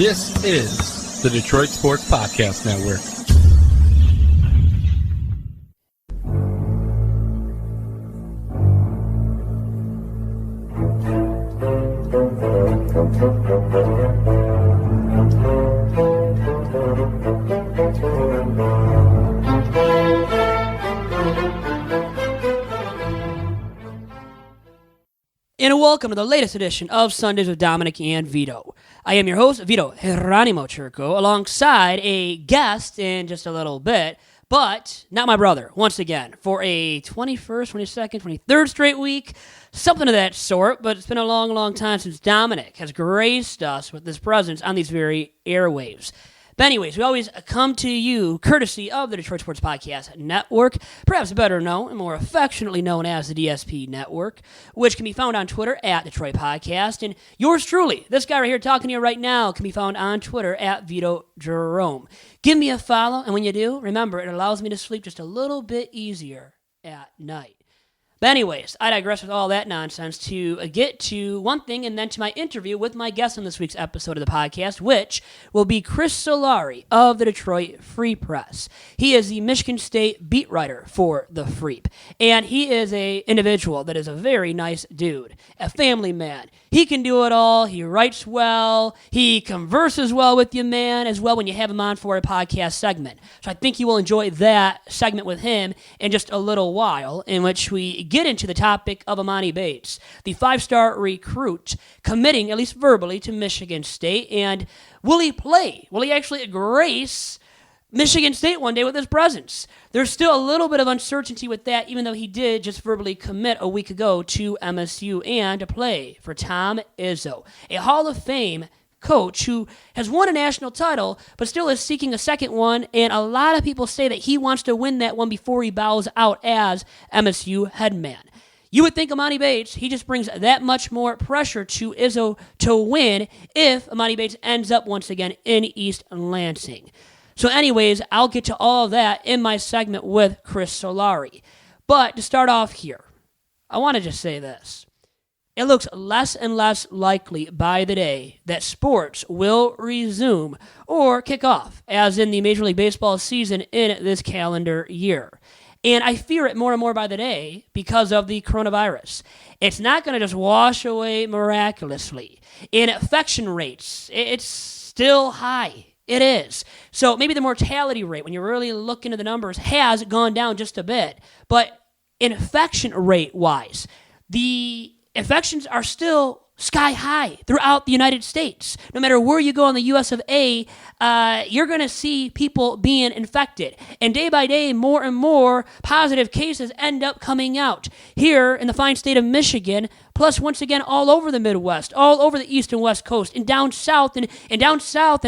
This is the Detroit Sports Podcast Network. And welcome to the latest edition of Sundays with Dominic and Vito. I am your host, Vito Geronimo Churco, alongside a guest in just a little bit, but not my brother, once again, for a 21st, 22nd, 23rd straight week, something of that sort, but it's been a long, long time since Dominic has graced us with his presence on these very airwaves. But anyways, we always come to you courtesy of the Detroit Sports Podcast Network, perhaps better known and more affectionately known as the DSP Network, which can be found on Twitter at Detroit Podcast. And yours truly, this guy right here talking to you right now, can be found on Twitter at Vito Jerome. Give me a follow, and when you do, remember, it allows me to sleep just a little bit easier at night. But anyways, I digress with all that nonsense to get to one thing and then to my interview with my guest on this week's episode of the podcast, which will be Chris Solari of the Detroit Free Press. He is the Michigan State beat writer for the Freep, and he is an individual that is a very nice dude, a family man. He can do it all. He writes well. He converses well with you, man, as well when you have him on for a podcast segment. So I think you will enjoy that segment with him in just a little while, in which we get into the topic of Emoni Bates, the five-star recruit committing, at least verbally, to Michigan State. And will he play? Will he actually grace Michigan State one day with his presence? There's still a little bit of uncertainty with that, even though he did just verbally commit a week ago to MSU and to play for Tom Izzo, a Hall of Fame coach who has won a national title but still is seeking a second one, and a lot of people say that he wants to win that one before he bows out as MSU head man. You would think Emoni Bates, he just brings that much more pressure to Izzo to win if Emoni Bates ends up once again in East Lansing. So anyways, I'll get to all of that in my segment with Chris Solari. But to start off here, I want to just say this. It looks less and less likely by the day that sports will resume or kick off, as in the Major League Baseball season in this calendar year. And I fear it more and more by the day because of the coronavirus. It's not going to just wash away miraculously. In infection rates, it's still high. It is. So maybe the mortality rate, when you really look into the numbers, has gone down just a bit. But infection rate-wise, the infections are still sky high throughout the United States. No matter where you go in the US of A, you're going to see people being infected. And day by day, more and more positive cases end up coming out. Here in the fine state of Michigan, plus once again all over the Midwest, all over the East and West Coast, and down south and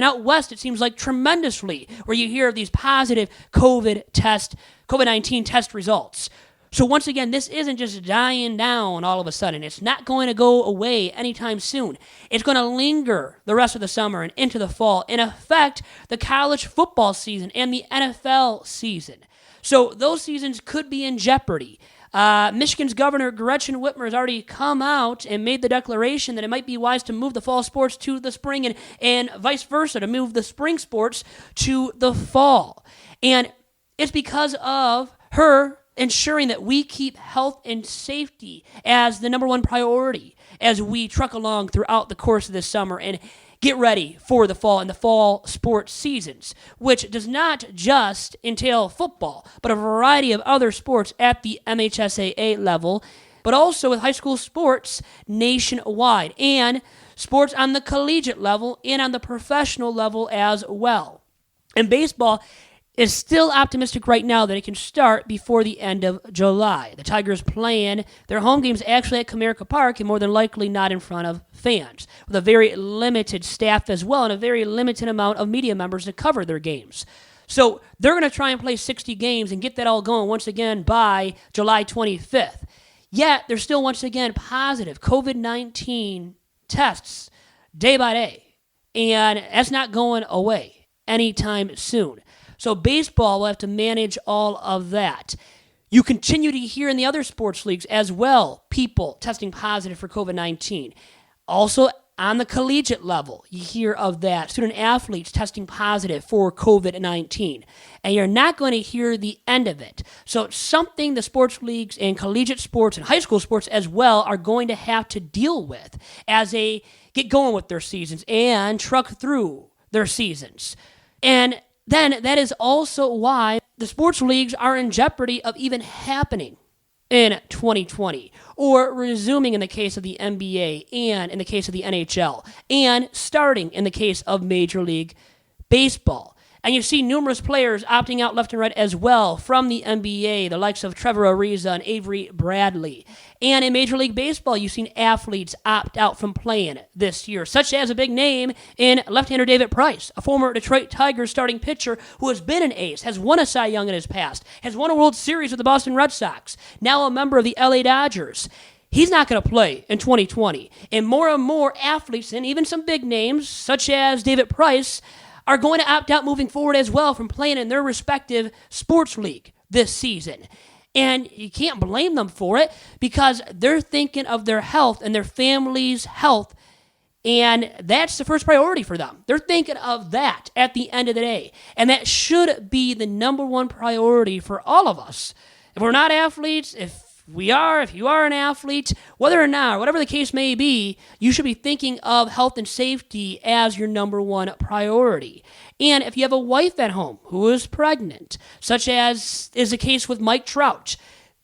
out west, it seems like tremendously, where you hear of these positive COVID-19 test results. So once again, this isn't just dying down all of a sudden. It's not going to go away anytime soon. It's going to linger the rest of the summer and into the fall and affect the college football season and the NFL season. So those seasons could be in jeopardy. Michigan's Governor Gretchen Whitmer has already come out and made the declaration that it might be wise to move the fall sports to the spring and vice versa, to move the spring sports to the fall. And it's because of her ensuring that we keep health and safety as the number one priority as we truck along throughout the course of this summer and get ready for the fall and the fall sports seasons, which does not just entail football, but a variety of other sports at the MHSAA level, but also with high school sports nationwide and sports on the collegiate level and on the professional level as well. And baseball is still optimistic right now that it can start before the end of July. The Tigers playing their home games actually at Comerica Park and more than likely not in front of fans, with a very limited staff as well and a very limited amount of media members to cover their games. So they're going to try and play 60 games and get that all going once again by July 25th. Yet there's still once again positive COVID-19 tests day by day, and that's not going away anytime soon. So baseball will have to manage all of that. You continue to hear in the other sports leagues as well people testing positive for COVID-19. Also On the collegiate level, you hear of that student athletes testing positive for COVID-19, and you're not going to hear the end of it. So it's something the sports leagues and collegiate sports and high school sports as well are going to have to deal with as they get going with their seasons and truck through their seasons. And then that is also why the sports leagues are in jeopardy of even happening in 2020, or resuming in the case of the NBA and in the case of the NHL, and starting in the case of Major League Baseball. And you see numerous players opting out left and right as well from the NBA, the likes of Trevor Ariza and Avery Bradley. And in Major League Baseball, you've seen athletes opt out from playing this year, such as a big name in left-hander David Price, a former Detroit Tigers starting pitcher who has been an ace, has won a Cy Young in his past, has won a World Series with the Boston Red Sox, now a member of the LA Dodgers. He's not going to play in 2020. And more athletes, and even some big names, such as David Price, are going to opt out moving forward as well from playing in their respective sports league this season. And you can't blame them for it because they're thinking of their health and their family's health, and that's the first priority for them. They're thinking of that at the end of the day, and that should be the number one priority for all of us. If we're not athletes, if you are an athlete, whether or not, whatever the case may be, you should be thinking of health and safety as your number one priority. And if you have a wife at home who is pregnant, such as is the case with Mike Trout,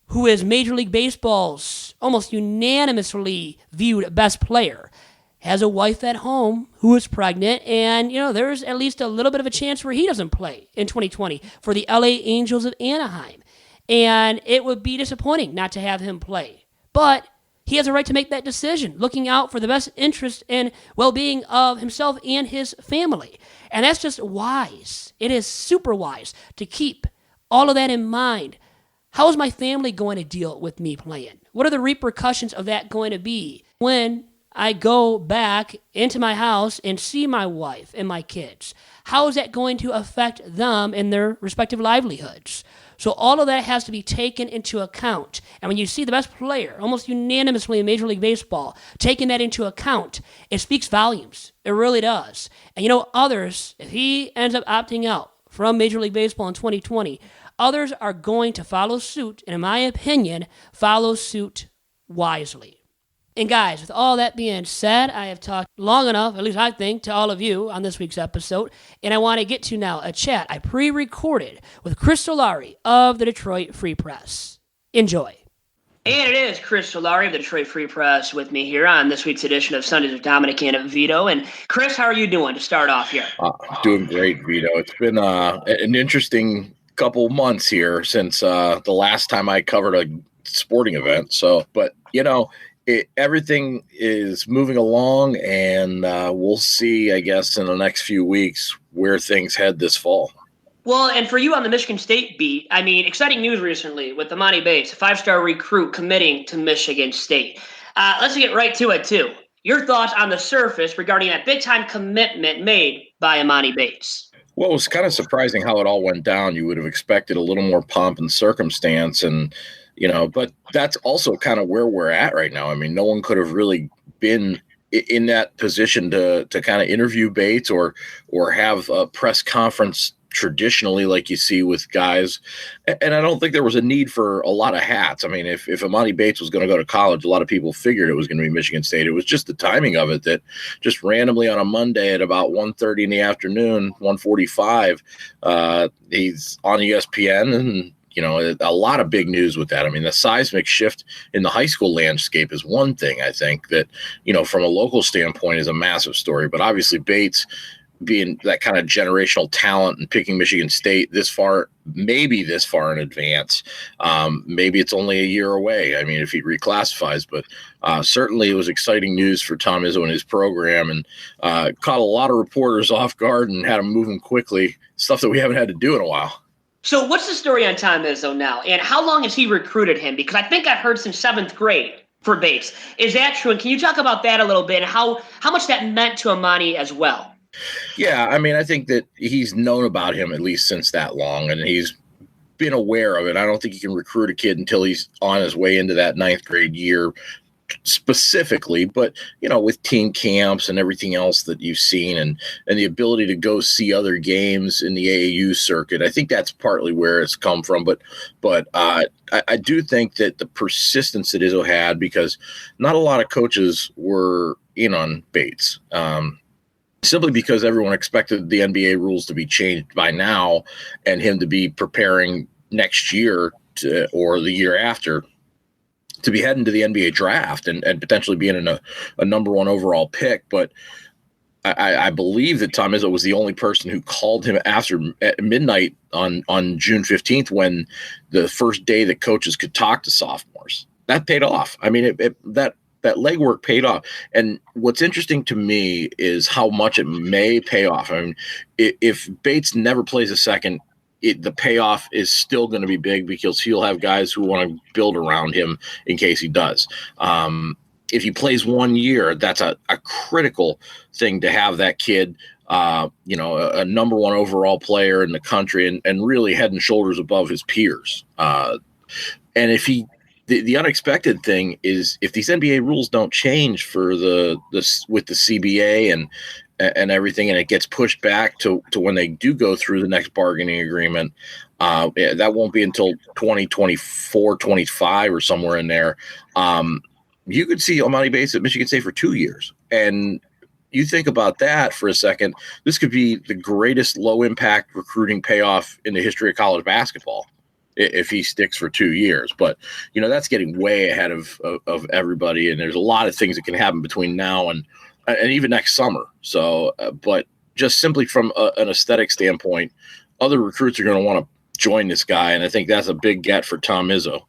who is Major League Baseball's almost unanimously viewed best player, has a wife at home who is pregnant, and there's at least a little bit of a chance where he doesn't play in 2020 for the LA Angels of Anaheim. And it would be disappointing not to have him play. But he has a right to make that decision, looking out for the best interest and well-being of himself and his family. And that's just wise. It is super wise to keep all of that in mind. How is my family going to deal with me playing? What are the repercussions of that going to be when I go back into my house and see my wife and my kids? How is that going to affect them in their respective livelihoods? So all of that has to be taken into account. And when you see the best player, almost unanimously in Major League Baseball, taking that into account, it speaks volumes. It really does. And others, if he ends up opting out from Major League Baseball in 2020, others are going to follow suit, and in my opinion, follow suit wisely. And guys, with all that being said, I have talked long enough, at least I think, to all of you on this week's episode, and I want to get to now a chat I pre-recorded with Chris Solari of the Detroit Free Press. Enjoy. And it is Chris Solari of the Detroit Free Press with me here on this week's edition of Sundays with Dominic and Vito. And Chris, how are you doing to start off here? Doing great, Vito. It's been an interesting couple months here since the last time I covered a sporting event. But everything is moving along, and we'll see, I guess, in the next few weeks where things head this fall. Well, and for you on the Michigan State beat, exciting news recently with Emoni Bates, a 5-star recruit committing to Michigan State. Let's get right to it, too. Your thoughts on the surface regarding that big-time commitment made by Emoni Bates? Well, it was kind of surprising how it all went down. You would have expected a little more pomp and circumstance, and but that's also kind of where we're at right now. No one could have really been in that position to kind of interview Bates or have a press conference traditionally like you see with guys. And I don't think there was a need for a lot of hats. If Emoni Bates was going to go to college, a lot of people figured it was going to be Michigan State. It was just the timing of it that just randomly on a Monday at about 1:30 in the afternoon, 1:45, he's on ESPN, and a lot of big news with that. The seismic shift in the high school landscape is one thing, I think, that, from a local standpoint is a massive story. But obviously Bates being that kind of generational talent and picking Michigan State maybe this far in advance, maybe it's only a year away. If he reclassifies, but certainly it was exciting news for Tom Izzo and his program, and caught a lot of reporters off guard and had them moving quickly, stuff that we haven't had to do in a while. So what's the story on Tom Izzo now, and how long has he recruited him? Because I think I've heard since 7th grade for Bates. Is that true? And can you talk about that a little bit and how much that meant to Emoni as well? Yeah, I think that he's known about him at least since that long, and he's been aware of it. I don't think you can recruit a kid until he's on his way into that 9th grade year, specifically, but with team camps and everything else that you've seen, and the ability to go see other games in the AAU circuit, I think that's partly where it's come from. But I do think that the persistence that Izzo had, because not a lot of coaches were in on Bates, simply because everyone expected the NBA rules to be changed by now and him to be preparing next year or the year after to be heading to the NBA draft and potentially being in a number one overall pick. But I believe that Tom Izzo was the only person who called him at midnight on June 15th, when the first day that coaches could talk to sophomores. That paid off. I mean, that legwork paid off. And what's interesting to me is how much it may pay off. I mean, if Bates never plays a second, the payoff is still going to be big, because he'll have guys who want to build around him in case he does. If he plays 1 year, that's a critical thing to have that kid, a number one overall player in the country and really head and shoulders above his peers. And if the unexpected thing is, if these NBA rules don't change for with the CBA and everything, and it gets pushed back to when they do go through the next bargaining agreement, that won't be until 2024, 25 or somewhere in there. You could see Emoni Bates at Michigan State for 2 years. And you think about that for a second, this could be the greatest low impact recruiting payoff in the history of college basketball if he sticks for 2 years. But, that's getting way ahead of everybody. And there's a lot of things that can happen between now and even next summer. So, but just simply from an aesthetic standpoint, other recruits are going to want to join this guy. And I think that's a big get for Tom Izzo.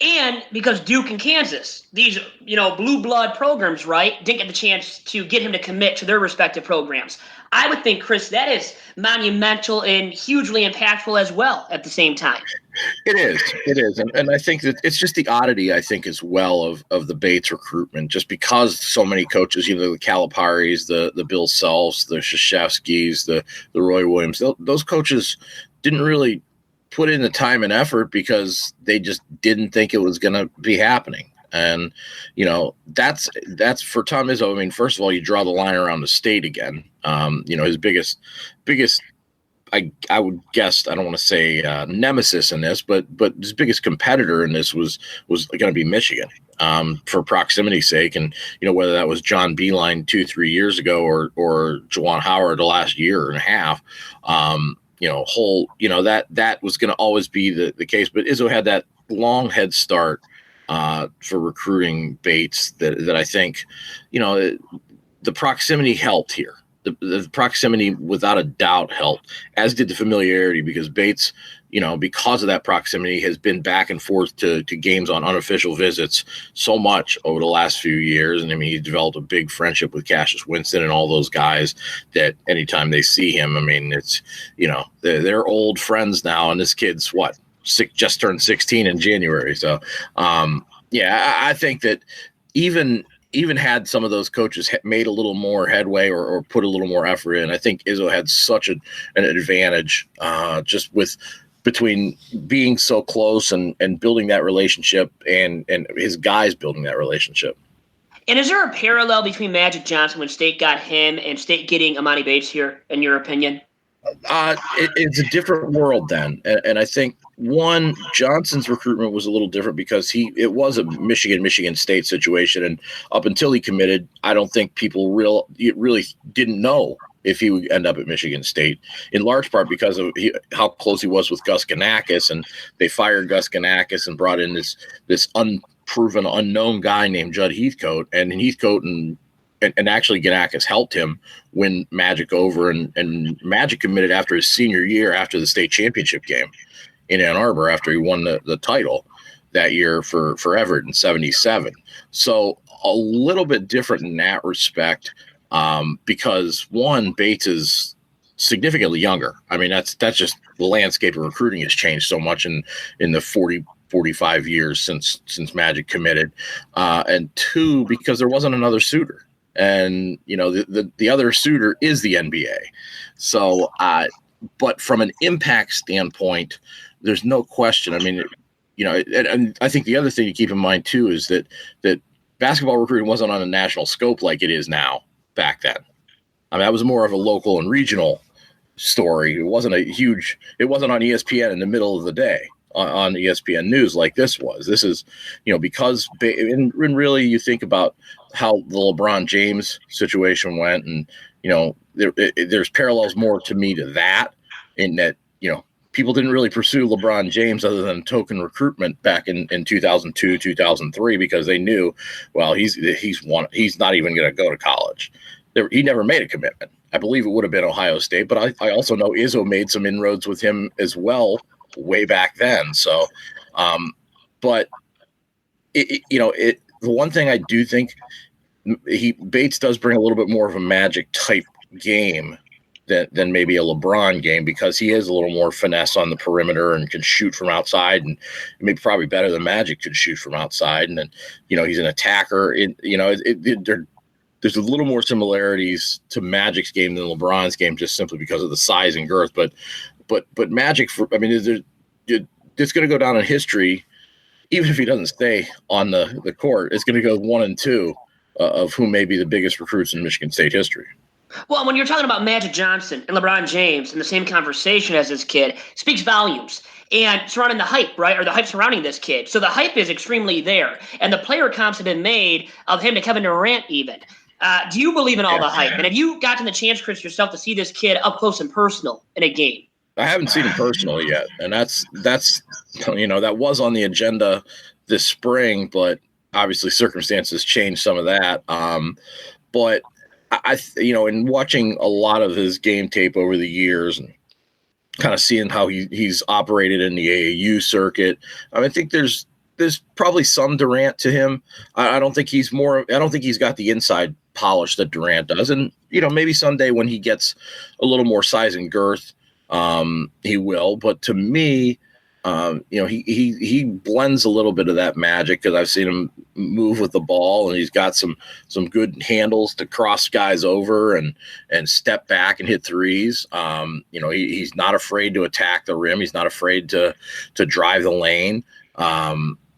And because Duke and Kansas, these, blue blood programs, right, didn't get the chance to get him to commit to their respective programs. I would think, Chris, that is monumental and hugely impactful as well at the same time. It is. And I think that it's just the oddity, I think, as well of the Bates recruitment, just because so many coaches, the Caliparis, the Bill Selfs, the Krzyzewskis, the Roy Williams, those coaches didn't really put in the time and effort because they just didn't think it was going to be happening. And, that's for Tom Izzo. I mean, first of all, you draw the line around the state again. His biggest, I would guess, I don't want to say nemesis in this, but his biggest competitor in this was going to be Michigan, for proximity's sake. And, whether that was John Beilein 2-3 years ago or Juwan Howard the last year and a half, that was going to always be the case. But Izzo had that long head start for recruiting Bates that I think, the proximity helped here. The proximity without a doubt helped, as did the familiarity, because Bates, because of that proximity, has been back and forth to games on unofficial visits so much over the last few years. And I mean, he developed a big friendship with Cassius Winston and all those guys that anytime they see him, I mean, it's, they're old friends now. And this kid's just turned 16 in January. So, I think that even had some of those coaches made a little more headway or put a little more effort in, I think Izzo had such an advantage just between being so close and building that relationship and his guys building that relationship. And is there a parallel between Magic Johnson when State got him and State getting Emoni Bates here, in your opinion? It's a different world then. And I think, one, Johnson's recruitment was a little different because it was a Michigan State situation. And up until he committed, I don't think people really didn't know if he would end up at Michigan State, in large part because of how close he was with Gus Ganakis. And they fired Gus Ganakis and brought in this unproven, unknown guy named Judd Heathcote. And Heathcote and actually Ganakis helped him win Magic over, and Magic committed after his senior year, after the state championship game in Ann Arbor, after he won the title that year for Everett in 77. So a little bit different in that respect, because one, Bates is significantly younger. I mean, that's just the landscape of recruiting has changed so much in the 45 years since Magic committed. And two, because there wasn't another suitor. And, the other suitor is the NBA. So, but from an impact standpoint, there's no question. I mean, and I think the other thing to keep in mind too is that basketball recruiting wasn't on a national scope like it is now back then. I mean, that was more of a local and regional story. It wasn't on ESPN in the middle of the day on ESPN News like this was. This is, because and really you think about how the LeBron James situation went, and there's parallels more to me to that, in that people didn't really pursue LeBron James other than token recruitment back in 2002, 2003, because they knew, well, he's not even going to go to college. He never made a commitment. I believe it would have been Ohio State, but I also know Izzo made some inroads with him as well way back then. So, but the one thing I do think Bates does bring a little bit more of a Magic type game than maybe a LeBron game, because he is a little more finesse on the perimeter and can shoot from outside, and maybe probably better than Magic could shoot from outside. And then, he's an attacker. There's a little more similarities to Magic's game than LeBron's game, just simply because of the size and girth. But Magic, it's going to go down in history, even if he doesn't stay on the court. It's going to go 1 and 2 of who may be the biggest recruits in Michigan State history. Well, when you're talking about Magic Johnson and LeBron James in the same conversation as this kid, speaks volumes. And surrounding the hype, right, or the hype surrounding this kid. So the hype is extremely there. And the player comps have been made of him to Kevin Durant even. Do you believe in all the hype? And have you gotten the chance, Chris, yourself to see this kid up close and personal in a game? I haven't seen him personally yet. And that's that was on the agenda this spring, but obviously circumstances changed some of that. But I in watching a lot of his game tape over the years and kind of seeing how he's operated in the AAU circuit, I think there's probably some Durant to him. I don't think he's got the inside polish that Durant does. And, maybe someday when he gets a little more size and girth, he will. But to me, he blends a little bit of that Magic, because I've seen him move with the ball, and he's got some good handles to cross guys over and step back and hit threes. He's not afraid to attack the rim. He's not afraid to drive the lane.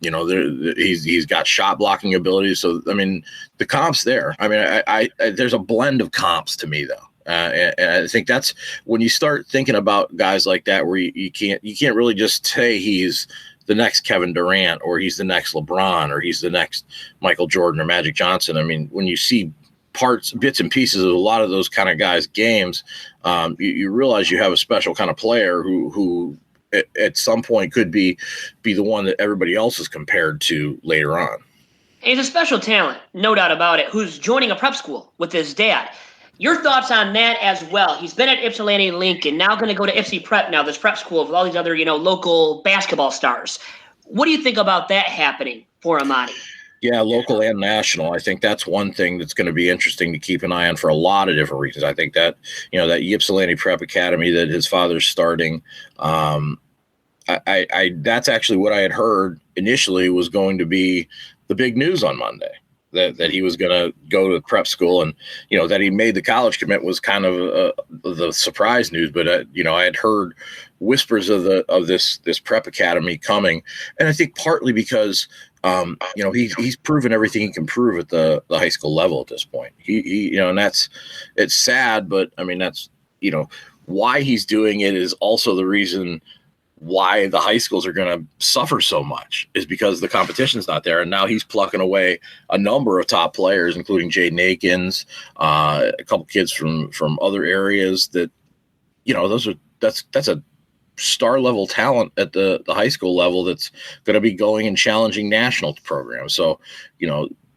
He's got shot blocking abilities. So, the comps there. I there's a blend of comps to me, though. And I think that's when you start thinking about guys like that, where you can't really just say he's the next Kevin Durant, or he's the next LeBron, or he's the next Michael Jordan or Magic Johnson. When you see bits and pieces of a lot of those kind of guys' games, you realize you have a special kind of player who at some point could be the one that everybody else is compared to later on. He's a special talent, no doubt about it, who's joining a prep school with his dad. Your thoughts on that as well? He's been at Ypsilanti Lincoln, now going to go to Ypsi Prep now, this prep school with all these other, local basketball stars. What do you think about that happening for Emoni? Yeah, local and national. I think that's one thing that's going to be interesting to keep an eye on for a lot of different reasons. I think that, that Ypsilanti Prep Academy that his father's starting, that's actually what I had heard initially was going to be the big news on Monday. That he was going to go to prep school, and that he made the college commit was kind of the surprise news. But I had heard whispers of this prep academy coming, and I think partly because he's proven everything he can prove at the high school level at this point. And it's sad, but that's why he's doing it is also the reason why the high schools are going to suffer so much, is because the competition's not there. And now he's plucking away a number of top players, including Jaden Akins, a couple kids from other areas that, that's a star level talent at the high school level that's going to be going and challenging national programs. So,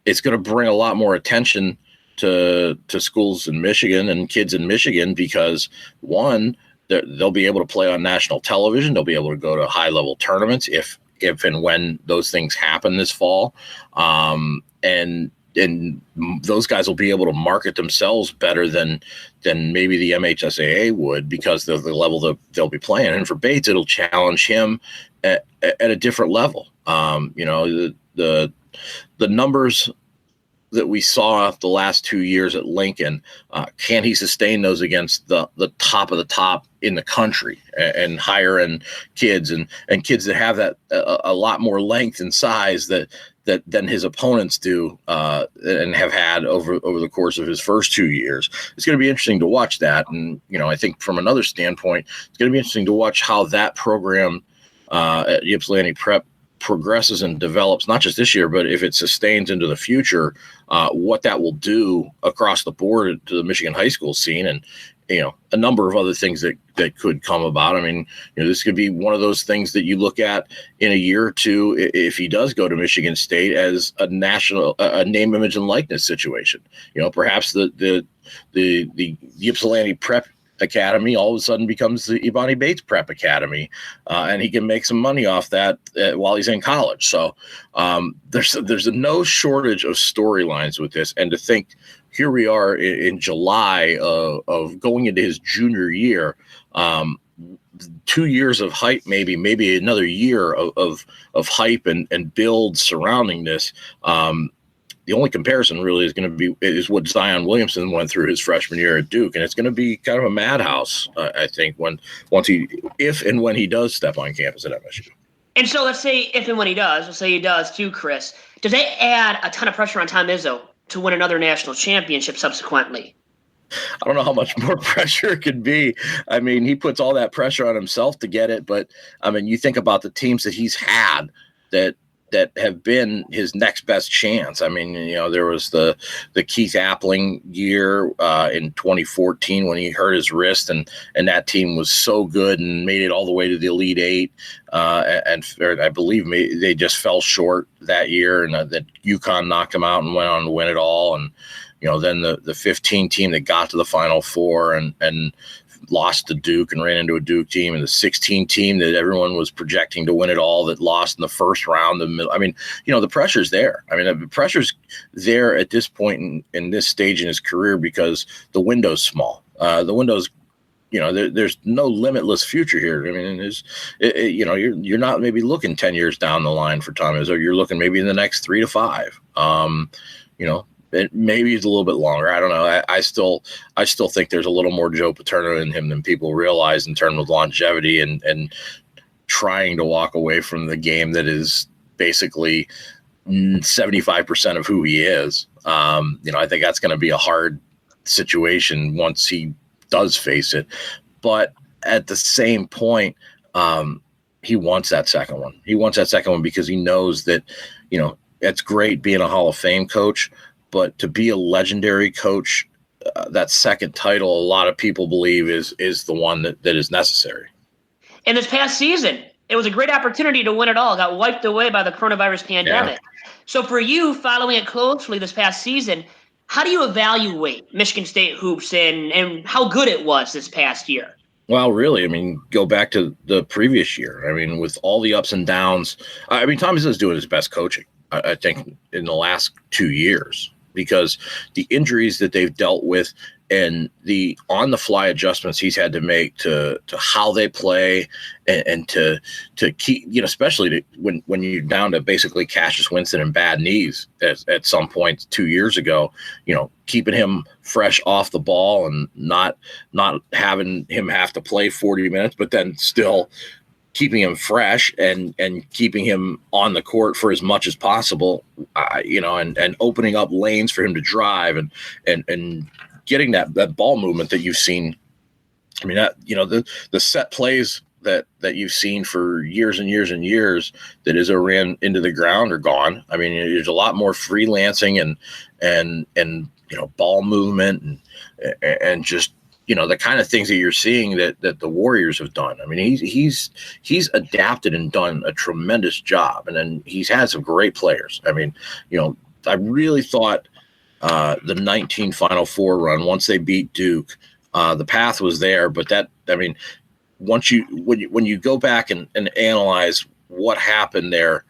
it's going to bring a lot more attention to schools in Michigan and kids in Michigan, because one, they'll be able to play on national television. They'll be able to go to high-level tournaments if and when those things happen this fall. And those guys will be able to market themselves better than maybe the MHSAA would, because of the level that they'll be playing. And for Bates, it'll challenge him at a different level. The numbers that we saw the last 2 years at Lincoln, can he sustain those against the top of the top in the country and higher end kids and kids that have that a lot more length and size that than his opponents do and have had over the course of his first 2 years. It's going to be interesting to watch that. And, I think from another standpoint, it's going to be interesting to watch how that program at Ypsilanti Prep progresses and develops, not just this year, but if it sustains into the future, what that will do across the board to the Michigan high school scene. And, a number of other things that could come about. I mean, this could be one of those things that you look at in a year or two if he does go to Michigan State as a national, a name, image, and likeness situation. Perhaps the Ypsilanti Prep Academy all of a sudden becomes the Emoni Bates Prep Academy, and he can make some money off that while he's in college. So there's no shortage of storylines with this, and to think here we are in July of going into his junior year, 2 years of hype, maybe another year of hype and build surrounding this. The only comparison really is going to be what Zion Williamson went through his freshman year at Duke, and it's going to be kind of a madhouse, I think, if and when he does step on campus at MSU. And so let's say if and when he does, let's say he does too, Chris, does that add a ton of pressure on Tom Izzo to win another national championship subsequently? I don't know how much more pressure it could be. I mean, he puts all that pressure on himself to get it, but I mean, you think about the teams that he's had that have been his next best chance. I mean, there was the Keith Appling year in 2014 when he hurt his wrist, and that team was so good and made it all the way to the Elite Eight. And I believe they just fell short that year, and that UConn knocked them out and went on to win it all. And then the 15 team that got to the Final Four and lost to Duke and ran into a Duke team, and the 16 team that everyone was projecting to win it all that lost in the first round. I mean, the pressure's there. I mean, the pressure's there at this point in this stage in his career because the window's small. The window's, there's no limitless future here. I mean, you're not maybe looking 10 years down the line for Tom Izzo. You're looking maybe in the next 3 to 5. Maybe it's a little bit longer. I don't know. I still think there's a little more Joe Paterno in him than people realize in terms of longevity and trying to walk away from the game that is basically 75% of who he is. I think that's going to be a hard situation once he does face it. But at the same point, he wants that second one. He wants that second one because he knows that, it's great being a Hall of Fame coach, but to be a legendary coach, that second title, a lot of people believe is the one that is necessary. In this past season, it was a great opportunity to win it all. It got wiped away by the coronavirus pandemic. Yeah. So for you, following it closely this past season, how do you evaluate Michigan State hoops and how good it was this past year? Well, really, I mean, go back to the previous year. I mean, with all the ups and downs, I mean, Tom Izzo is doing his best coaching, I think, in the last 2 years, because the injuries that they've dealt with and the on-the-fly adjustments he's had to make to how they play and to keep, especially when you're down to basically Cassius Winston and bad knees at some point 2 years ago, keeping him fresh off the ball and not having him have to play 40 minutes, but then still keeping him fresh and keeping him on the court for as much as possible, and opening up lanes for him to drive and getting that ball movement that you've seen. I mean, that, the set plays that you've seen for years and years and years that Izzo ran into the ground are gone. I mean, there's a lot more freelancing and ball movement and just, the kind of things that you're seeing that the Warriors have done. I mean, he's adapted and done a tremendous job. And then he's had some great players. I mean, I really thought the 19 Final Four run, once they beat Duke, the path was there. But when you go back and analyze what happened there,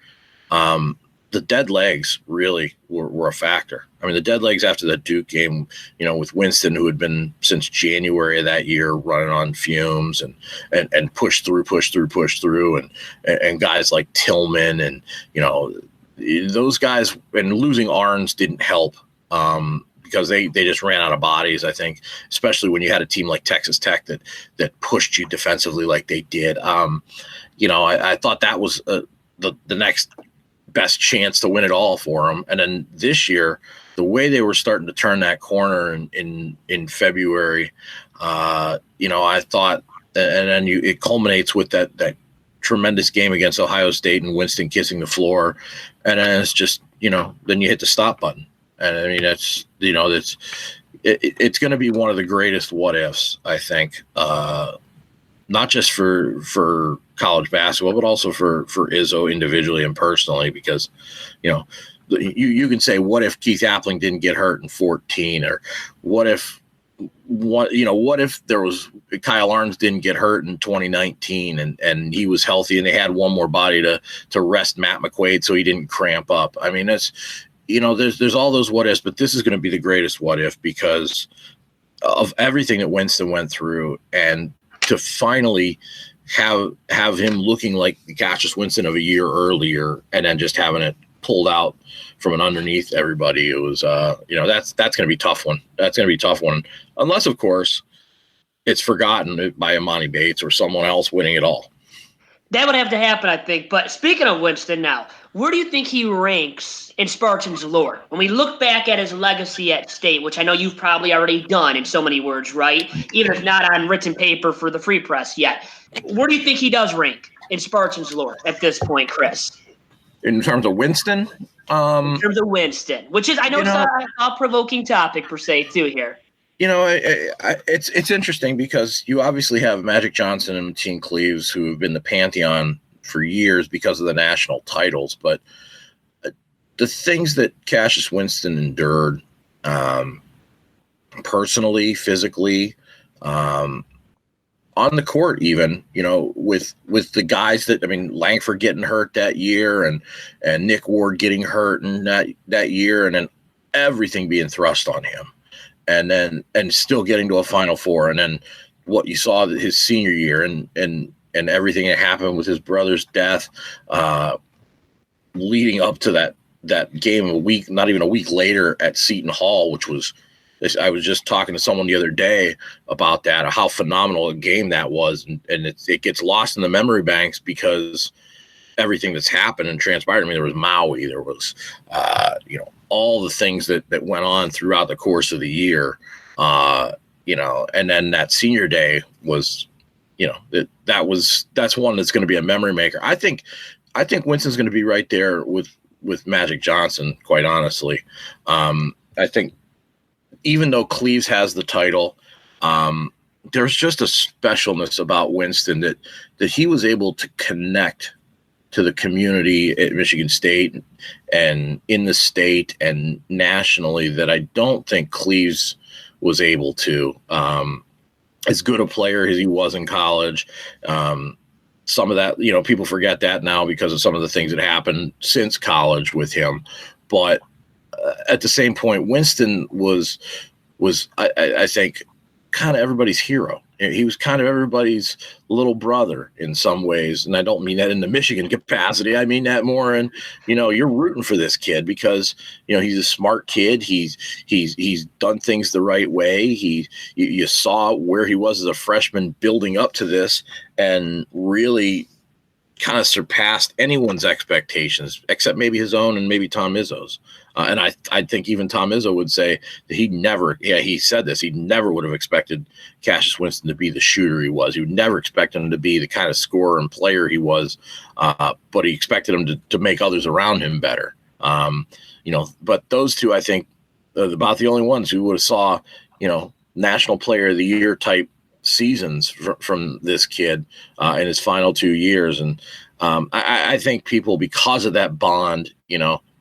the dead legs really were a factor. I mean, the dead legs after that Duke game, with Winston, who had been since January of that year running on fumes and push through, and guys like Tillman and, those guys, and losing Arns didn't help because they just ran out of bodies, I think, especially when you had a team like Texas Tech that pushed you defensively like they did. I thought that was the next best chance to win it all for them. And then this year, the way they were starting to turn that corner in February, I thought, and then it culminates with that tremendous game against Ohio State and Winston kissing the floor. And then it's just, then you hit the stop button. And I mean, it's going to be one of the greatest what ifs, I think, not just for college basketball, but also for Izzo individually and personally, because, you can say, what if Keith Appling didn't get hurt in 2014, or what if there was Kyle Arns didn't get hurt in 2019 and he was healthy and they had one more body to rest Matt McQuaid so he didn't cramp up. I mean, that's, there's all those what ifs, but this is going to be the greatest what if because of everything that Winston went through, and to finally have him looking like the Cassius Winston of a year earlier, and then just having it pulled out from an underneath everybody. It was, that's going to be a tough one. That's going to be a tough one. Unless, of course, it's forgotten by Emoni Bates or someone else winning it all. That would have to happen, I think. But speaking of Winston now, where do you think he ranks in Spartans lore? When we look back at his legacy at State, which I know you've probably already done in so many words, right? Even if not on written paper for the Free Press yet. Where do you think he does rank in Spartans lore at this point, Chris? In terms of Winston? In terms of Winston, which is, I know it's a thought-provoking topic per se, too, here. It's interesting because you obviously have Magic Johnson and Mateen Cleaves, who have been the pantheon for years because of the national titles. But the things that Cassius Winston endured personally, physically, on the court even, with the guys that, I mean, Langford getting hurt that year and Nick Ward getting hurt in that year, and then everything being thrust on him. And still getting to a Final Four, and then what you saw his senior year, and everything that happened with his brother's death, leading up to that game not even a week later at Seton Hall, which was, I was just talking to someone the other day about that, how phenomenal a game that was, and it gets lost in the memory banks because everything that's happened and transpired. I mean, there was Maui, there was all the things that went on throughout the course of the year, and then that senior day was, that's one that's going to be a memory maker. I think Winston's going to be right there with Magic Johnson, quite honestly. I think even though Cleaves has the title, there's just a specialness about Winston that he was able to connect to the community at Michigan State and in the state and nationally that I don't think Cleaves was able to. As good a player as he was in college, some of that, people forget that now because of some of the things that happened since college with him. But at the same point, Winston was I think kind of everybody's hero. He was kind of everybody's little brother in some ways. And I don't mean that in the Michigan capacity. I mean that more in, you're rooting for this kid because, he's a smart kid. He's done things the right way. You saw where he was as a freshman building up to this and really kind of surpassed anyone's expectations except maybe his own and maybe Tom Izzo's. And I think even Tom Izzo would say that he said this, he never would have expected Cassius Winston to be the shooter he was. He would never expect him to be the kind of scorer and player he was, but he expected him to make others around him better. But those two, I think, are about the only ones who would have saw, National Player of the Year type seasons from this kid in his final 2 years. And I think people, because of that bond,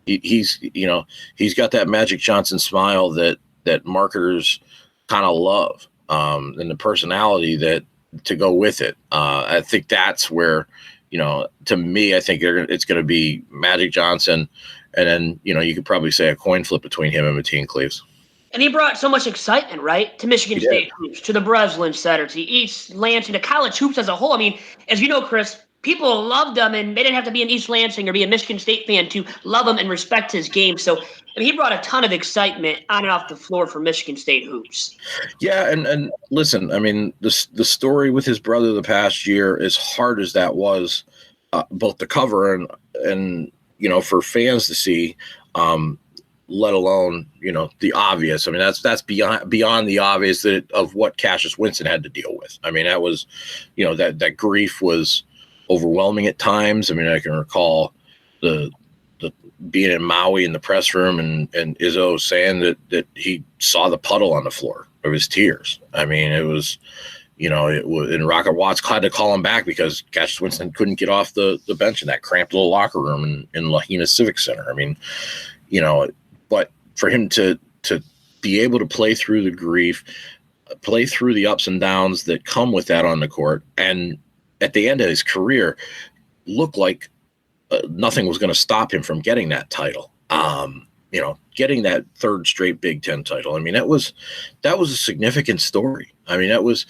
he's got that Magic Johnson smile that marketers kind of love, and the personality that to go with it. I think that's where, to me, I think it's going to be Magic Johnson, and then you could probably say a coin flip between him and Mateen Cleaves. And he brought so much excitement, right, to Michigan State hoops, to the Breslin Center, to East Lansing, to college hoops as a whole. I mean, as you know, Chris, people loved him, and they didn't have to be an East Lansing or be a Michigan State fan to love him and respect his game. So he brought a ton of excitement on and off the floor for Michigan State hoops. Yeah, and listen, I mean, the story with his brother the past year, as hard as that was, both the cover and for fans to see, let alone the obvious. I mean, that's beyond the obvious of what Cassius Winston had to deal with. I mean, that was that grief was overwhelming at times. I mean, I can recall the being in Maui in the press room and Izzo saying that he saw the puddle on the floor of his tears. I mean, it was, and Rocket Watts had to call him back because Cassius Winston couldn't get off the bench in that cramped little locker room in Lahaina Civic Center. I mean, but for him to be able to play through the grief, play through the ups and downs that come with that on the court, and at the end of his career, looked like nothing was going to stop him from getting that title. Getting that third straight Big Ten title. I mean, that was a significant story. I mean, that was,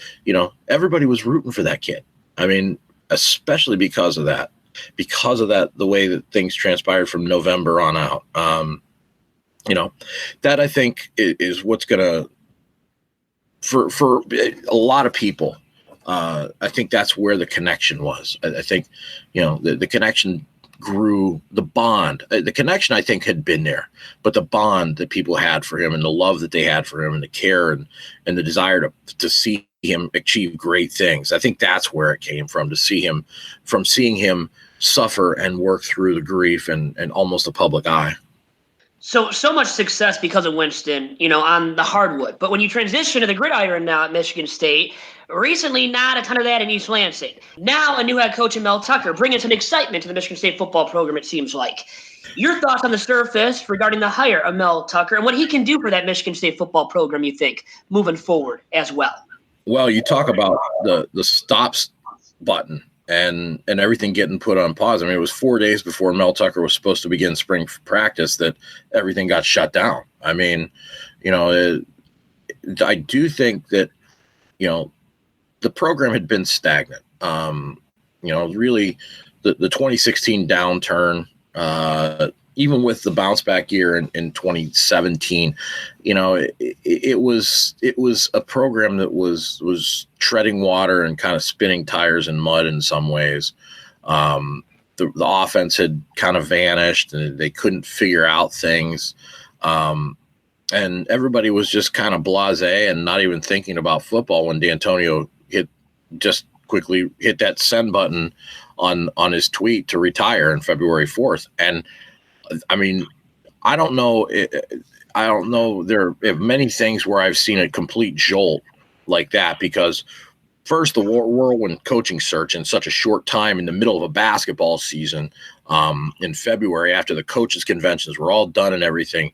everybody was rooting for that kid. I mean, especially because of that, the way that things transpired from November on out. That I think is what's going to, for a lot of people, I think that's where the connection was. I think, the connection grew, the bond, the connection I think had been there, but the bond that people had for him and the love that they had for him and the care and the desire to see him achieve great things. I think that's where it came from, seeing him suffer and work through the grief and almost a public eye. So much success because of Winston, on the hardwood. But when you transition to the gridiron now at Michigan State, recently not a ton of that in East Lansing. Now a new head coach in Mel Tucker, bringing some excitement to the Michigan State football program, it seems like. Your thoughts on the surface regarding the hire of Mel Tucker and what he can do for that Michigan State football program, you think, moving forward as well? Well, you talk about the stops button and everything getting put on pause. I mean, it was 4 days before Mel Tucker was supposed to begin spring practice that everything got shut down. I mean, I do think that, the program had been stagnant. Really the 2016 downturn, even with the bounce back year in 2017, it was a program that was treading water and kind of spinning tires in mud in some ways. The offense had kind of vanished and they couldn't figure out things. And everybody was just kind of blasé and not even thinking about football when D'Antonio quickly hit that send button on his tweet to retire on February 4th. And I mean, I don't know. There are many things where I've seen a complete jolt like that because first, the whirlwind coaching search in such a short time in the middle of a basketball season in February after the coaches' conventions were all done and everything,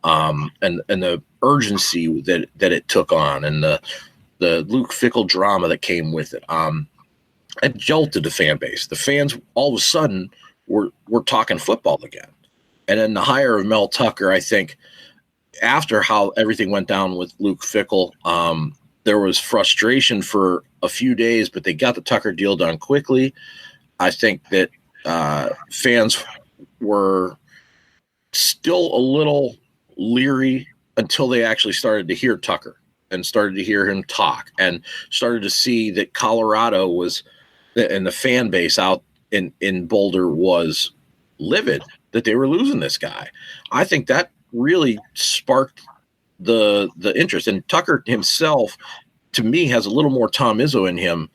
and the urgency that it took on and the Luke Fickell drama that came with it. It jolted the fan base. The fans all of a sudden were talking football again. And then the hire of Mel Tucker, I think, after how everything went down with Luke Fickell, there was frustration for a few days, but they got the Tucker deal done quickly. I think that fans were still a little leery until they actually started to hear Tucker and started to hear him talk and started to see that Colorado was, and the fan base out in Boulder was livid that they were losing this guy. I think that really sparked the interest. And Tucker himself, to me, has a little more Tom Izzo in him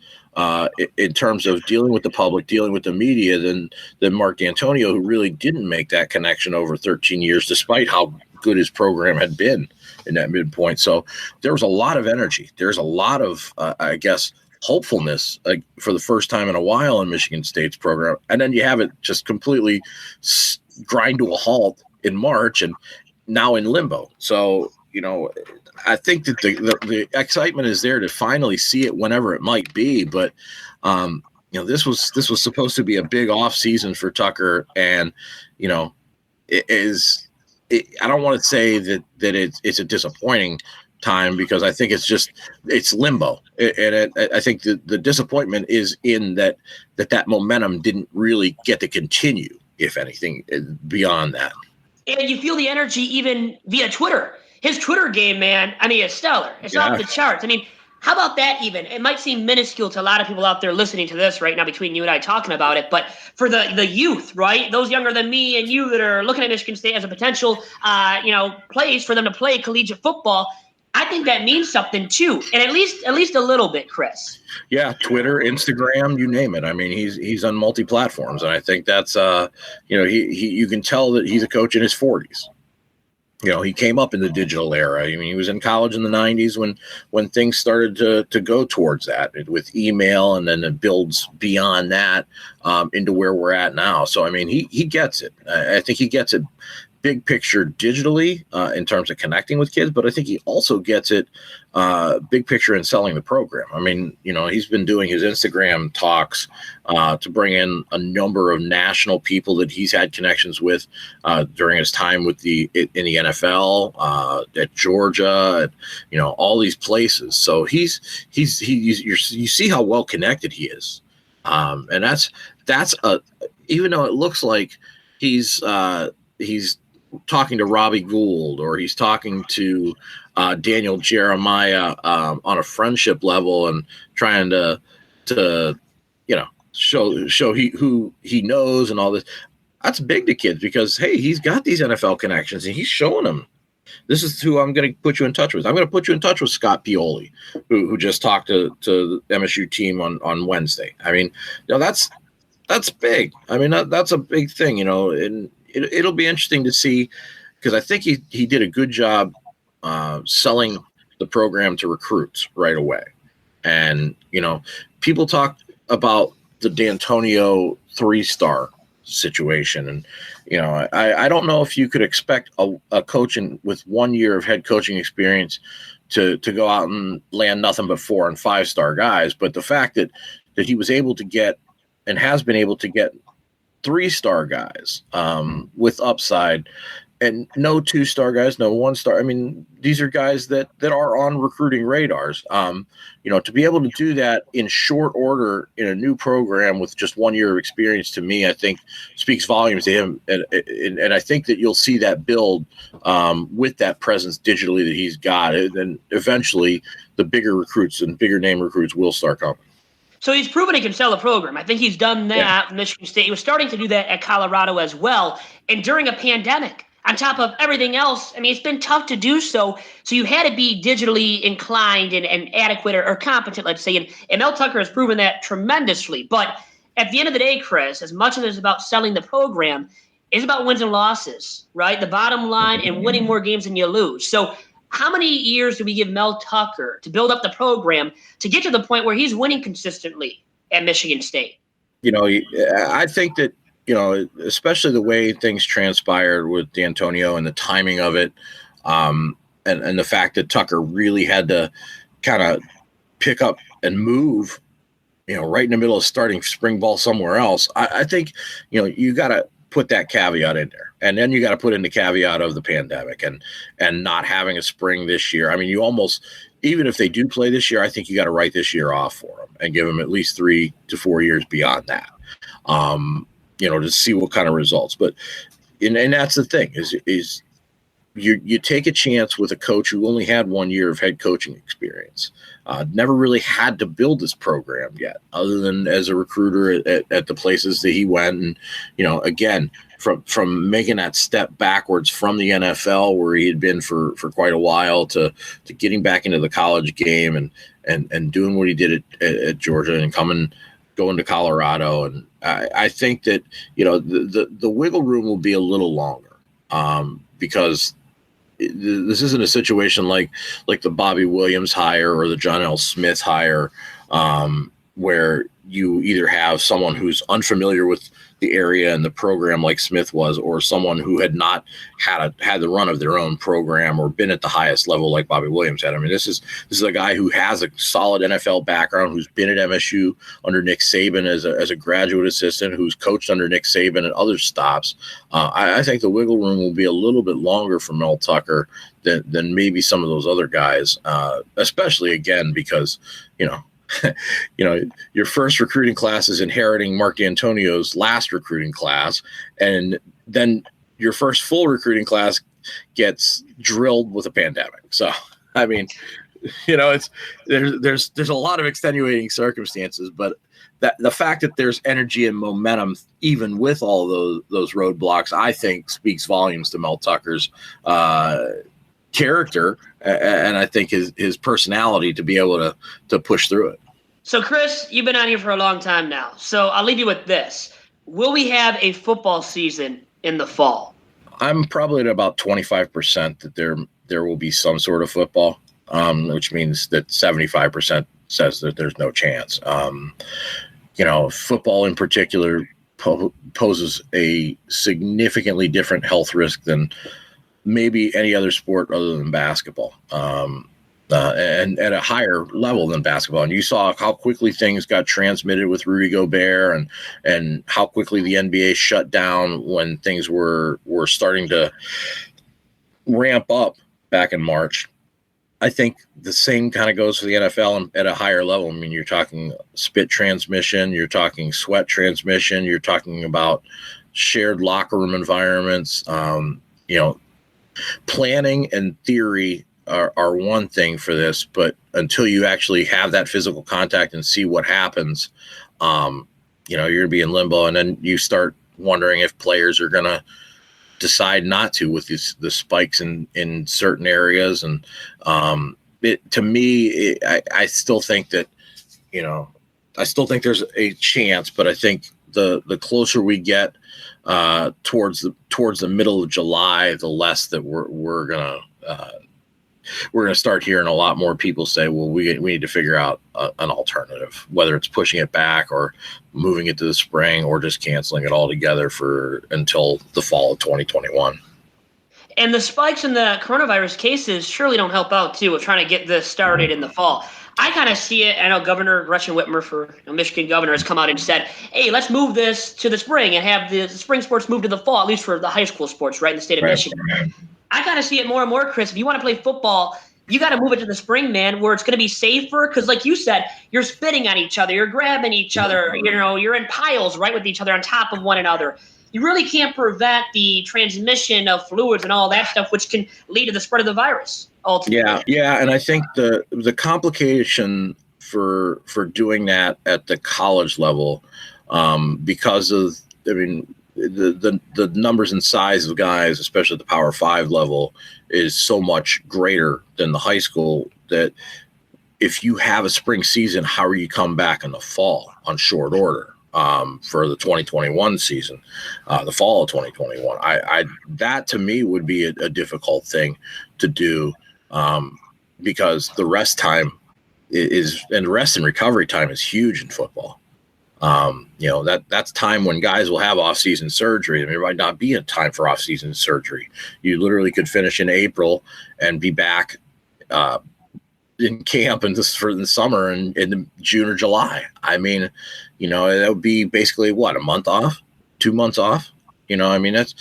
in terms of dealing with the public, dealing with the media than Mark D'Antonio, who really didn't make that connection over 13 years, despite how good his program had been in that midpoint. So there was a lot of energy. There's a lot of, I guess, hopefulness for the first time in a while in Michigan State's program. And then you have it just completely grind to a halt in March and now in limbo. So, I think that the excitement is there to finally see it whenever it might be. But, this was supposed to be a big off season for Tucker. And, I don't want to say that it's a disappointing time because I think it's limbo. I think the disappointment is in that momentum didn't really get to continue, if anything, beyond that. And you feel the energy even via Twitter. His Twitter game, man, I mean, is stellar. It's off the charts. I mean, how about that even? It might seem minuscule to a lot of people out there listening to this right now between you and I talking about it, but for the youth, right, those younger than me and you that are looking at Michigan State as a potential, place for them to play collegiate football, I think that means something too, and at least a little bit, Chris. Yeah, Twitter, Instagram, you name it. I mean, he's on multi-platforms, and I think that's you can tell that he's a coach in his 40s. He came up in the digital era. I mean, he was in college in the 90s when things started to go towards that with email, and then it builds beyond that into where we're at now. So, I mean, he gets it. I think he gets it big picture digitally in terms of connecting with kids, but I think he also gets it big picture in selling the program. I mean, he's been doing his Instagram talks to bring in a number of national people that he's had connections with during his time in the NFL, at Georgia, all these places. So you see how well connected he is, and that's even though it looks like he's talking to Robbie Gould or he's talking to Daniel Jeremiah on a friendship level and trying to show who he knows and all this. That's big to kids because, hey, he's got these NFL connections and he's showing them. This is who I'm going to put you in touch with. I'm going to put you in touch with Scott Pioli, who just talked to the MSU team on Wednesday. I mean, that's big. I mean, that's a big thing, and it'll be interesting to see because I think he did a good job selling the program to recruits right away. And, people talk about the D'Antonio 3-star situation. And, I don't know if you could expect a coach with 1 year of head coaching experience to go out and land nothing but 4- and 5-star guys. But the fact that he was able to get and has been able to get 3-star guys with upside and no 2-star guys, no 1-star. I mean, these are guys that are on recruiting radars. To be able to do that in short order in a new program with just 1 year of experience, to me, I think speaks volumes to him. And I think that you'll see that build with that presence digitally that he's got. And then eventually the bigger recruits and bigger name recruits will start coming. So he's proven he can sell a program. I think he's done that at Michigan State. He was starting to do that at Colorado as well. And during a pandemic, on top of everything else, I mean, it's been tough to do so. So you had to be digitally inclined and adequate or competent, let's say. And Mel Tucker has proven that tremendously. But at the end of the day, Chris, as much as it's about selling the program, it's about wins and losses, right? The bottom line and winning more games than you lose. So how many years do we give Mel Tucker to build up the program to get to the point where he's winning consistently at Michigan State? I think that, especially the way things transpired with D'Antonio and the timing of it, and the fact that Tucker really had to kind of pick up and move, right in the middle of starting spring ball somewhere else. I think, you got to put that caveat in there. And then you got to put in the caveat of the pandemic and not having a spring this year. I mean, you almost, even if they do play this year, I think you got to write this year off for them and give them at least 3 to 4 years beyond that, to see what kind of results. But, and that's the thing is you take a chance with a coach who only had 1 year of head coaching experience, never really had to build this program yet, other than as a recruiter at the places that he went. And, again, from making that step backwards from the NFL, where he had been for quite a while, to getting back into the college game and doing what he did at Georgia and going to Colorado. And I think that, the wiggle room will be a little longer because this isn't a situation like the Bobby Williams hire or the John L. Smith hire, where you either have someone who's unfamiliar with the area and the program like Smith was, or someone who had not had the run of their own program or been at the highest level like Bobby Williams had. I mean, this is a guy who has a solid NFL background, who's been at MSU under Nick Saban as a graduate assistant, who's coached under Nick Saban at other stops. I think the wiggle room will be a little bit longer for Mel Tucker than maybe some of those other guys, especially again because your first recruiting class is inheriting Mark D'Antonio's last recruiting class, and then your first full recruiting class gets drilled with a pandemic. So, I mean, there's a lot of extenuating circumstances, but that the fact that there's energy and momentum, even with all those roadblocks, I think speaks volumes to Mel Tucker's character, and I think his personality to be able to push through it. So, Chris, you've been on here for a long time now. So I'll leave you with this. Will we have a football season in the fall? I'm probably at about 25% that there will be some sort of football, which means that 75% says that there's no chance. Football in particular poses a significantly different health risk than maybe any other sport other than basketball. And at a higher level than basketball. And you saw how quickly things got transmitted with Rudy Gobert and how quickly the NBA shut down when things were starting to ramp up back in March. I think the same kind of goes for the NFL at a higher level. I mean, you're talking spit transmission, you're talking sweat transmission, you're talking about shared locker room environments. Planning and theory are one thing for this, but until you actually have that physical contact and see what happens, you're going to be in limbo. And then you start wondering if players are going to decide not to with the spikes in certain areas. And to me, I still think that, I still think there's a chance, but I think the closer we get towards the middle of July, the less that we're going to start hearing a lot more people say, well, we need to figure out an alternative, whether it's pushing it back or moving it to the spring or just canceling it altogether until the fall of 2021. And the spikes in the coronavirus cases surely don't help out, too, with trying to get this started in the fall. I kind of see it. I know Governor Gretchen Whitmer, for Michigan governor, has come out and said, hey, let's move this to the spring and have the spring sports move to the fall, at least for the high school sports, right, in the state of Michigan. I kind of see it more and more, Chris. If you want to play football, you got to move it to the spring, man, where it's going to be safer. Because like you said, you're spitting on each other. You're grabbing each other. You're in piles, right, with each other on top of one another. You really can't prevent the transmission of fluids and all that stuff, which can lead to the spread of the virus, ultimately. Yeah. And I think the complication for doing that at the college level, because of, the numbers and size of guys, especially at the Power 5 level, is so much greater than the high school that if you have a spring season, how are you come back in the fall on short order for the 2021 season, the fall of 2021? That to me would be a difficult thing to do because the rest time and rest and recovery time is huge in football. That's time when guys will have off-season surgery. There might not be a time for off-season surgery. You literally could finish in April and be back in camp for the summer in June or July. I mean, that would be basically a month off, 2 months off. That's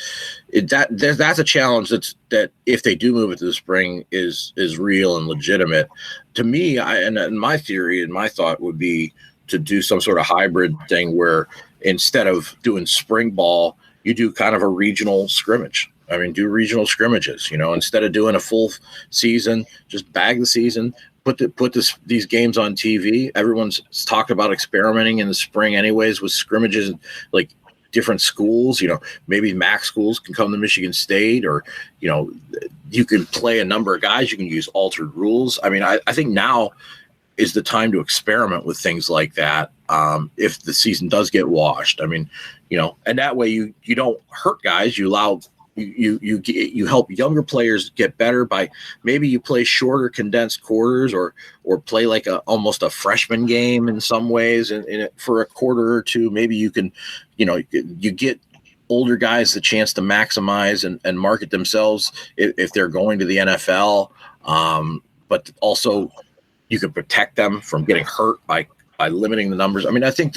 a challenge that if they do move it to the spring is real and legitimate. To me, and my theory and my thought would be to do some sort of hybrid thing where instead of doing spring ball, you do kind of a regional scrimmage. Do regional scrimmages, instead of doing a full season, just bag the season, put these games on TV. Everyone's talked about experimenting in the spring anyways with scrimmages, like different schools, maybe MAC schools can come to Michigan State, or, you can play a number of guys. You can use altered rules. I think now is the time to experiment with things like that. If the season does get washed, and that way you don't hurt guys. You allow you help younger players get better by maybe you play shorter condensed quarters or play like almost a freshman game in some ways for a quarter or two. Maybe you can, you get older guys the chance to maximize and market themselves if they're going to the NFL. But also you can protect them from getting hurt by limiting the numbers. I mean, I think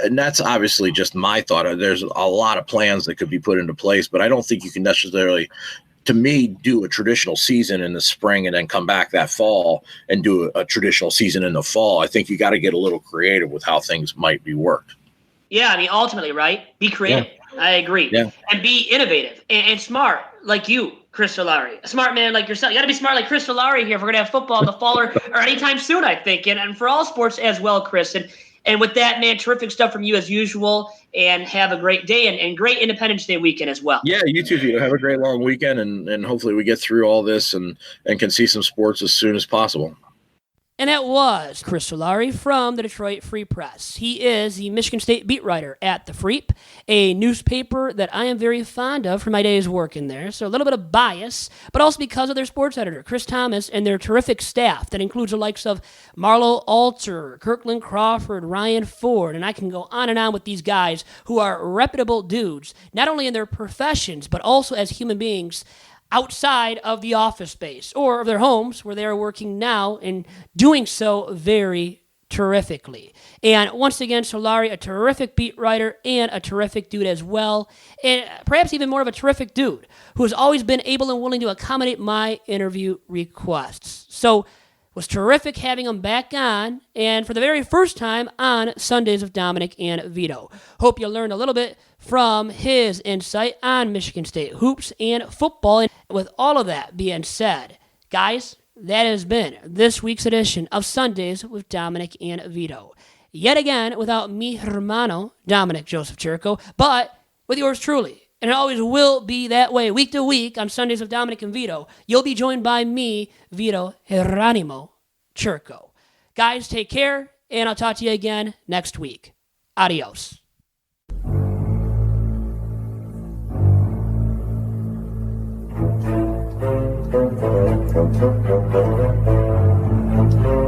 and that's obviously just my thought. There's a lot of plans that could be put into place, but I don't think you can necessarily, to me, do a traditional season in the spring and then come back that fall and do a traditional season in the fall. I think you got to get a little creative with how things might be worked. Yeah, I mean, ultimately, right? Be creative. Yeah. I agree. Yeah. And be innovative and smart like you, Chris Solari. A smart man like yourself. You got to be smart like Chris Solari here if we're going to have football in the fall or anytime soon, I think. And for all sports as well, Chris. And with that, man, terrific stuff from you as usual. And have a great day and great Independence Day weekend as well. Yeah, you too, Vito. Have a great long weekend. And hopefully we get through all this and can see some sports as soon as possible. And that was Chris Solari from the Detroit Free Press. He is the Michigan State beat writer at the Freep, a newspaper that I am very fond of for my days working there. So a little bit of bias, but also because of their sports editor, Chris Thomas, and their terrific staff that includes the likes of Marlo Alter, Kirkland Crawford, Ryan Ford, and I can go on and on with these guys who are reputable dudes, not only in their professions, but also as human beings outside of the office space or of their homes where they are working now and doing so very terrifically. And once again, Solari, a terrific beat writer and a terrific dude as well, and perhaps even more of a terrific dude who has always been able and willing to accommodate my interview requests. So it was terrific having him back on, and for the very first time on Sundays with Dominic and Vito. Hope you learned a little bit from his insight on Michigan State hoops and football. And with all of that being said, guys, that has been this week's edition of Sundays with Dominic and Vito. Yet again, without mi hermano, Dominic Joseph Chirico, but with yours truly. And it always will be that way, week to week on Sundays with Dominic and Vito. You'll be joined by me, Vito Geronimo Chirico. Guys, take care, and I'll talk to you again next week. Adios. Thank you.